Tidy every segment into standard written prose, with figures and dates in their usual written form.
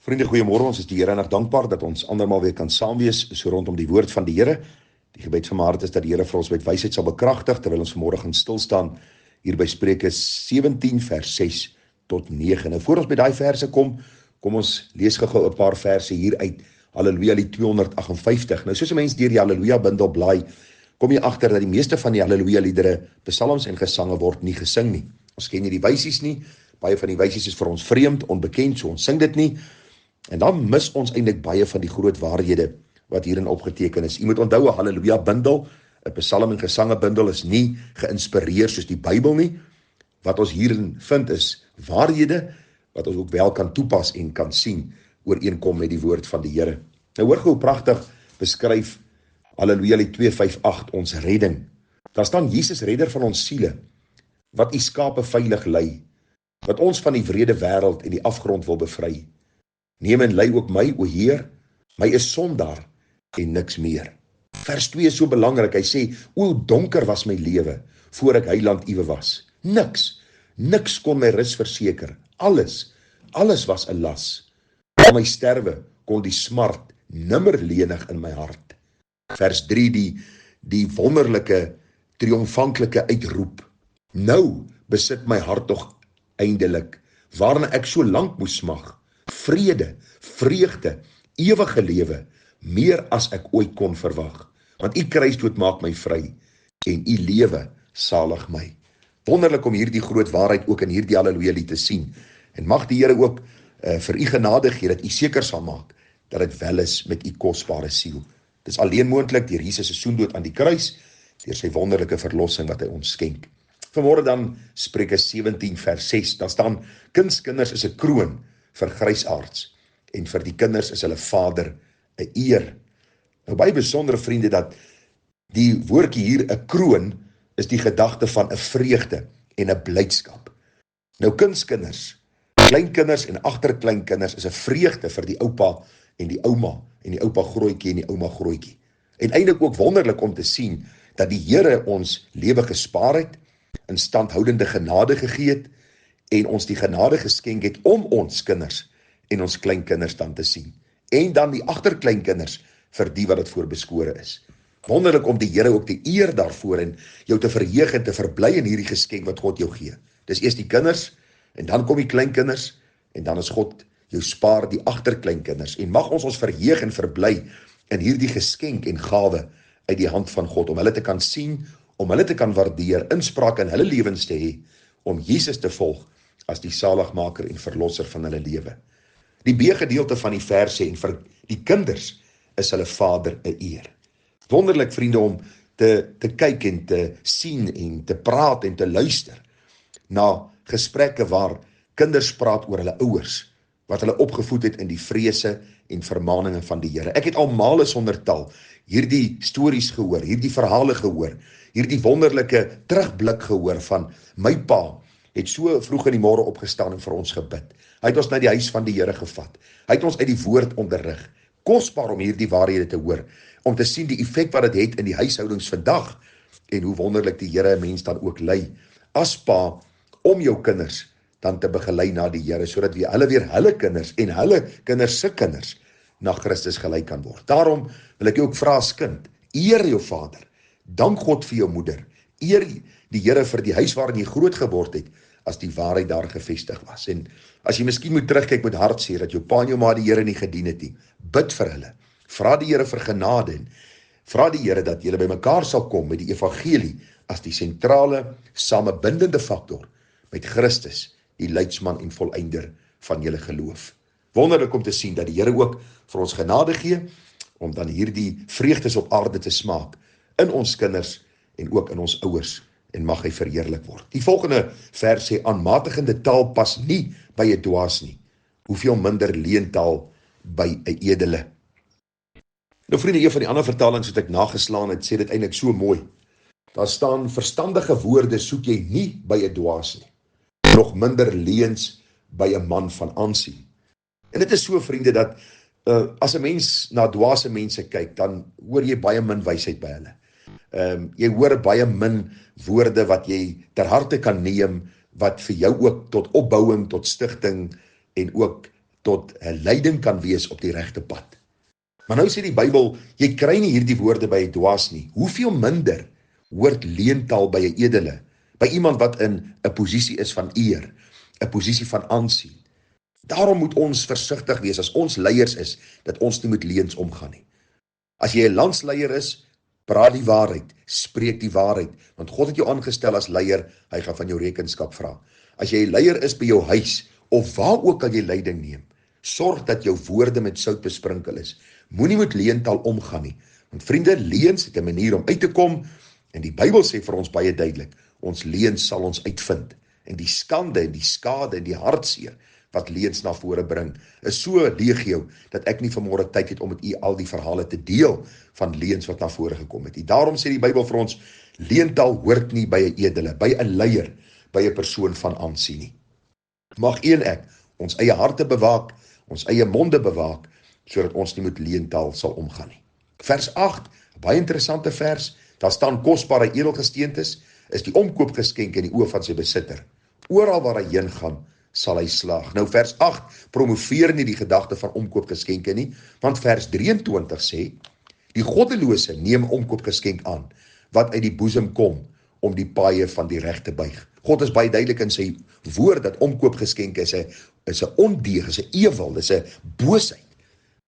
Vriende, goeiemôre. Ons is die Here en dankbaar dat ons andermal weer kan saam wees so rondom die woord van die Here. Die gebed van my hart is dat die Here vir ons met wysheid sal bekragtig terwyl ons vanmôre gaan stil staan hier by Spreuke 17 vers 6 tot 9. Nou voor ons by daai verse kom ons lees gou 'n paar verse hier uit Halleluja lied 258. Nou soos 'n mens deur die Halleluja bundel blaai, kom jy agter dat die meeste van die Halleluja liedere, psalms en gesange word nie gesing nie. Ons ken nie die wysies nie. Baie van die wysies is vir ons vreemd, onbekend, so ons sing dit nie. En dan mis ons eintlik baie van die groot waarhede wat hierin opgeteken is. Jy moet onthou 'n Halleluja bundel, 'n psalm en gesange bundel is nie geïnspireer soos die Bybel nie. Wat ons hierin vind is waarhede wat ons ook wel kan toepas en kan sien ooreenkom met die woord van die Here. Nou hoor hoe pragtig beskryf Halleluja lied 258 ons redding. Daar staan Jesus redder van ons siele, wat u skape veilig lei, wat ons van die wrede wêreld en die afgrond wil bevry. Neem en lei ook my, o Heer, my is sondaar en niks meer. Vers 2 is so belangrik, hy sê, o donker was my lewe, voor ek heiland uwe was. Niks kon my rus verseker, alles was 'n las. Om my sterwe kon die smart nimmer lenig in my hart. Vers 3, die wonderlike, triomfanklike uitroep. Nou besit my hart tog eindelik, waarna ek so lank moes smag. Vrede, vreugde, ewige lewe, meer as ek ooit kon verwag. Want u kruisdood maak my vry, en u lewe salig my. Wonderlik om hierdie groot waarheid ook in hierdie Halleluja lied te sien. En mag die Here ook vir u genade gee, dat u seker sal maak, dat dit wel is met u kosbare siel. Dit is alleen moontlik deur Jesus se soendood aan die kruis, deur sy wonderlike verlossing wat hy ons skenk. Vanmôre dan Spreuke 17 vers 6, daar staan, kindskinders is 'n kroon vir grysaards, en vir die kinders is hulle vader 'n eer. Nou baie besondere vriende, dat die woordjie hier 'n kroon is die gedagte van 'n vreugde en 'n blydskap. Nou kindskinders, kleinkinders en agterkleinkinders is 'n vreugde vir die oupa en die ouma, en die oupa grootjie en die ouma grootjie. En eintlik ook wonderlik om te sien dat die Here ons lewe gespaar het, in standhoudende genade gegee het, en ons die genade geskenk het om ons kinders en ons kleinkinders dan te sien. En dan die agterkleinkinders vir die wat dit voorbeskore is. Wonderlik om die Here ook te eer daarvoor en jou te verheug en te verbly in hierdie geskenk wat God jou gee. Dis eers die kinders, en dan kom die kleinkinders, en dan is God jou spaar die agterkleinkinders. En mag ons verheug en verbly in hierdie geskenk en gawe uit die hand van God, om hulle te kan sien, om hulle te kan waardeer, inspraak in hulle lewens te hê, om Jesus te volg as die saligmaker en verlosser van hulle lewe. Die B-gedeelte van die vers sê, en vir die kinders is hulle vader 'n eer. Wonderlik vriende om te kyk en te sien en te praat en te luister na gesprekke waar kinders praat oor hulle ouers, wat hulle opgevoed het in die vrese en vermaninge van die Here. Ek het al male sonder tal hierdie stories gehoor, hierdie verhale gehoor, hierdie wonderlike terugblik gehoor van my pa het so vroeg in die môre opgestaan en vir ons gebid. Hy het ons na die huis van die Here gevat. Hy het ons uit die woord onderrig. Kosbaar om hierdie waarhede te hoor, om te sien die effek wat dit het in die huishoudings vandag, en hoe wonderlik die Here 'n mens dan ook lei, as pa, om jou kinders dan te begelei na die Here, sodat hulle weer hulle kinders en hulle kinders se kinders na Christus gelei kan word. Daarom wil ek jou ook vra as kind, eer jou vader, dank God vir jou moeder, eer die Here vir die huis waarin jy groot geword het, as die waarheid daar gevestig was. En as jy miskien moet terugkyk met hartseer, dat jou pa en jou ma die Here nie gedien het nie, bid vir hulle, vra die Here vir genade, en vra die Here dat julle by mekaar sal kom met die evangelie, as die sentrale, samebindende faktor, met Christus, die leidsman en volleinder van julle geloof. Wonderlik om te sien dat die Here ook vir ons genade gee, om dan hierdie vreugdes op aarde te smaak, in ons kinders, en ook in ons ouers, en mag hy verheerlik word. Die volgende vers sê, aanmatigende taal pas nie by 'n dwaas nie, hoeveel minder leentaal by 'n edele. Nou vriende, een van die ander vertalings wat ek nageslaan het, sê dit eintlik so mooi. Daar staan, verstandige woorde soek jy nie by 'n dwaas nie, nog minder leens by 'n man van aansien. En dit is so vriende, dat as 'n mens na dwaase mense kyk, dan hoor jy baie min wysheid by hulle. Jy hoor baie min woorde wat jy ter harte kan neem, wat vir jou ook tot opbouing, tot stigting en ook tot 'n leiding kan wees op die regte pad. Maar nou sê die Bybel, jy kry nie hierdie woorde by 'n dwaas nie. Hoeveel minder hoort leentaal by 'n edele, by iemand wat in 'n posisie is van eer, 'n posisie van aansien. Daarom moet ons versigtig wees as ons leiers is, dat ons nie met leuns omgaan nie. As jy 'n landsleier is, praat die waarheid, spreek die waarheid, want God het jou aangestel as leier, hy gaan van jou rekenskap vra. As jy 'n leier is by jou huis, of waar ook al jy leiding neem, sorg dat jou woorde met sout besprinkel is. Moenie met leentaal omgaan nie, want vriende, leuns het 'n manier om uit te kom, en die Bybel sê vir ons baie duidelik, ons leuns sal ons uitvind, en die skande en die skade en die hartseer, wat leuns na vore bring, is so legio, dat ek nie vanmôre tyd het om met u al die verhale te deel, van leuns wat na vore gekom het. Daarom sê die Bybel vir ons, leentaal hoort nie by 'n edele, by 'n leier, by 'n persoon van aansien nie. Mag u en ek ons eie harte bewaak, ons eie monde bewaak, sodat ons nie met leentaal sal omgaan nie. Vers 8, baie interessante vers, daar staan kosbare edelgesteentes, is die omkoopgeskenk in die oë van sy besitter. Oral waar hy heen gaan, sal hy slaag. Nou vers 8 promoveer nie die gedagte van omkoopgeskenke nie, want vers 23 sê, die goddelose neem omkoopgeskenk aan, wat uit die boesem kom, om die paaie van die reg te buig. God is baie duidelik in sy woord, dat omkoopgeskenke is 'n ondeug, is 'n ewel, is 'n boosheid.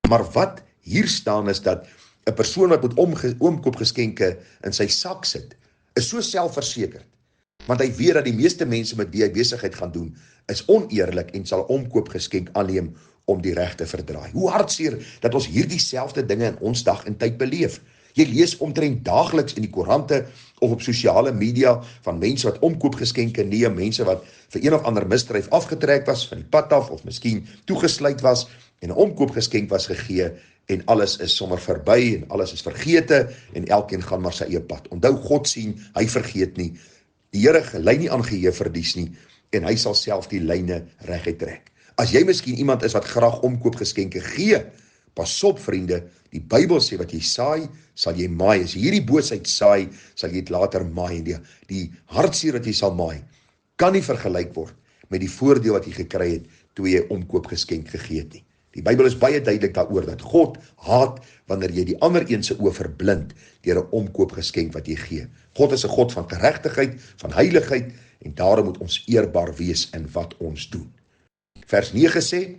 Maar wat hier staan is dat 'n persoon wat met omkoopgeskenke in sy sak sit, is so selfversekerd, want hy weet dat die meeste mense met wie hy besigheid gaan doen, is oneerlik en sal omkoopgeskenk aanneem om die reg te verdraai. Hoe hartseer dat ons hierdie selfde dinge in ons dag en tyd beleef. Jy lees omtrent daagliks in die koerante of op sosiale media van mense wat omkoopgeskenke neem, mense wat vir een of ander misdryf afgetrek was van die pad af of miskien toegesluit was en 'n omkoopgeskenk was gegee en alles is sommer verby en alles is vergete en elkeen gaan maar sy eie pad. Onthou, God sien, hy vergeet nie. Die Here lei nie aan geheue verlies nie en hy sal self die lyne reguit trek. As jy miskien iemand is wat graag omkoopgeskenke gee, pas op vriende, die Bybel sê wat jy saai, sal jy maai. As jy hierdie boosheid saai, sal jy dit later maai. En die hartseer wat jy sal maai, kan nie vergelyk word met die voordeel wat jy gekry het, toe jy omkoopgeskenk gegee het nie. Die Bybel is baie duidelik daaroor, dat God haat, wanneer jy die ander een se oë verblind, deur 'n omkoopgeskenk wat jy gee. God is 'n God van geregtigheid, van heiligheid, en daarom moet ons eerbaar wees in wat ons doen. Vers 9 sê,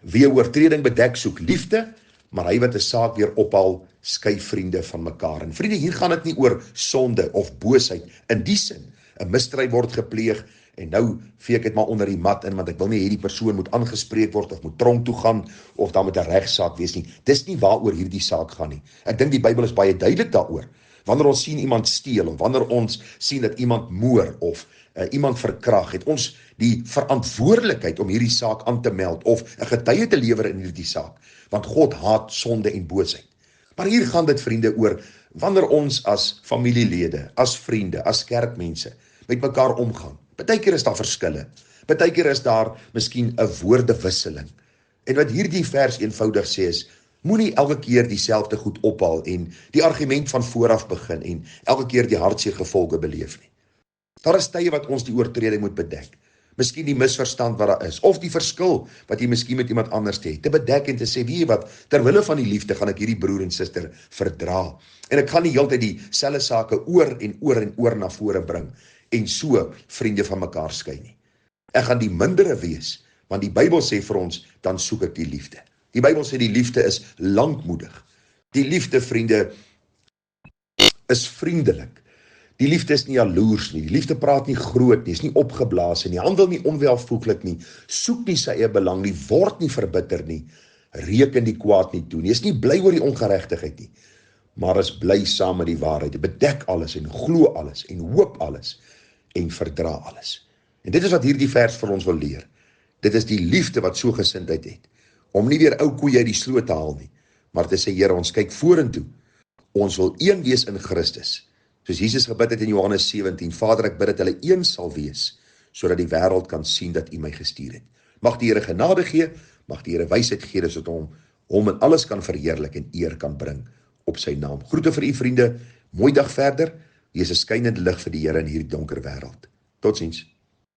wie 'n oortreding bedek soek liefde, maar hy wat 'n saak weer ophaal, skei vriende van mekaar. En vriende, hier gaan dit nie oor sonde of boosheid, in die sin, 'n misdrijf word gepleeg, en nou vee ek dit maar onder die mat in, want ek wil nie hierdie persoon moet aangespreek word, of moet tronk toe gaan, of dan met 'n regsaak wees nie. Dis nie waaroor hierdie saak gaan nie. Ek dink die Bybel is baie duidelik daaroor. Wanneer ons sien iemand steel, of wanneer ons sien dat iemand moor, of iemand verkrag, het ons die verantwoordelikheid om hierdie saak aan te meld, of 'n getuie te lewer in hierdie saak, want God haat sonde en boosheid. Maar hier gaan dit, vriende, oor wanneer ons as familielede, as vriende, as kerkmense, met mekaar omgaan. Partykeer is daar verskille, partykeer is daar miskien 'n woordewisseling. En wat hierdie vers eenvoudig sê is, moenie elke keer dieselfde goed ophaal en die argument van vooraf begin en elke keer die hartseer gevolge beleef nie. Daar is tye wat ons die oortreding moet bedek. Miskien die misverstand wat daar is, of die verskil wat jy miskien met iemand anders het, te bedek en te sê, weet jy wat, terwille van die liefde gaan ek hierdie broer en suster verdra. En ek gaan nie heeltyd dieselfde sake oor en oor na vore bring, en so vriende van mekaar skei nie. Ek gaan die mindere wees, want die Bybel sê vir ons, dan soek ek die liefde. Die Bybel sê die liefde is lankmoedig. Die liefde, vriende, is vriendelik. Die liefde is nie jaloers nie, die liefde praat nie groot nie, is nie opgeblaas nie, handel nie onwelvoeglik nie, soek nie sy eie belang nie, word nie verbitter nie, reken die kwaad nie toe nie, is nie bly oor die ongeregtigheid nie, maar is bly saam met die waarheid, bedek alles en glo alles en hoop alles en verdra alles. En dit is wat hierdie vers vir ons wil leer. Dit is die liefde wat so gesindheid het, om nie weer ou koeie uit die sloot te haal nie, maar te sê, Here, ons kyk vorentoe, ons wil een wees in Christus, soos Jesus gebid het in Johannes 17, Vader, ek bid dat hulle een sal wees, sodat die wêreld kan sien dat U my gestuur het. Mag die Here genade gee, mag die Here wysheid gee, sodat hom in alles kan verheerlik en eer kan bring op sy naam. Groete vir U vriende, mooi dag verder, wees 'n skynende lig vir die Here in hierdie donker wêreld. Totsiens.